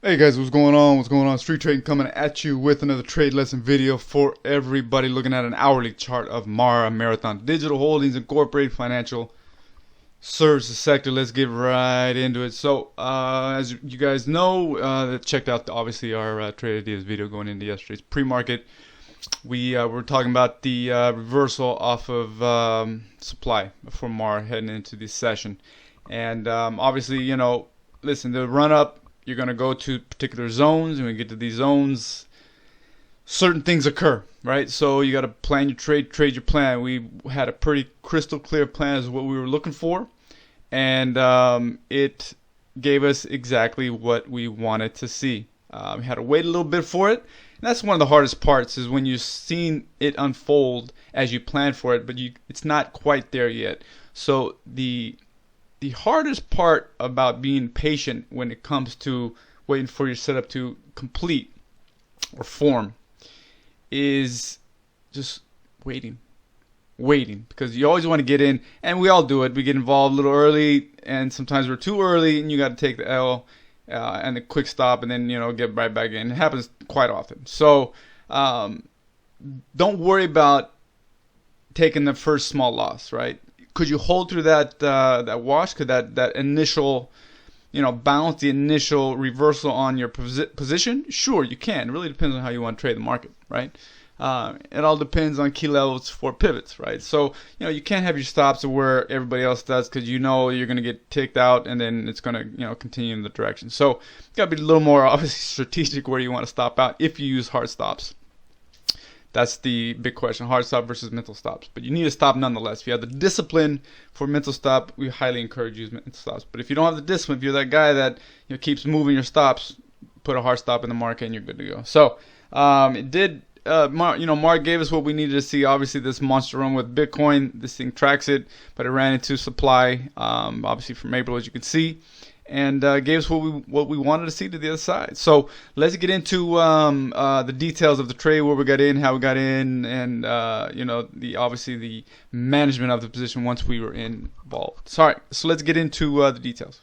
Hey guys, what's going on? What's going on? Street Trading coming at you with another trade lesson video for everybody looking at an hourly chart of MARA, Marathon Digital Holdings Incorporated Financial Services Sector. Let's get right into it. So, as you guys know, that checked out obviously our trade ideas video going into yesterday's pre-market. We were talking about the reversal off of supply for MARA heading into this session, and obviously, you know, listen, the run up. You're going to go to particular zones, and when you get to these zones, certain things occur, right? So you got to plan your trade your plan. We had a pretty crystal clear plan as what we were looking for, and it gave us exactly what we wanted to see. We had to wait a little bit for it, and that's one of the hardest parts is when you've seen it unfold as you plan for it, but it's not quite there yet. So the hardest part about being patient when it comes to waiting for your setup to complete or form is just waiting, because you always want to get in, and we all do it. We get involved a little early, and sometimes we're too early, and you got to take the L and the quick stop, and then get right back in. It happens quite often. So don't worry about taking the first small loss, right? Could you hold through that wash? Could that initial, bounce, the initial reversal on your position? Sure, you can. It really depends on how you want to trade the market, right? It all depends on key levels for pivots, right? So, you can't have your stops where everybody else does, because you're going to get ticked out, and then it's going to, continue in the direction. So, you got to be a little more obviously strategic where you want to stop out if you use hard stops. That's the big question, hard stop versus mental stops. But you need to stop nonetheless. If you have the discipline for mental stop, we highly encourage you to use mental stops. But if you don't have the discipline, if you're that guy that keeps moving your stops, put a hard stop in the market and you're good to go. So it did, Mark gave us what we needed to see. Obviously, this monster run with Bitcoin, this thing tracks it, but it ran into supply, obviously from April, as you can see. And gave us what we wanted to see to the other side. So let's get into the details of the trade, where we got in, how we got in, and obviously the management of the position once we were involved. So let's get into the details.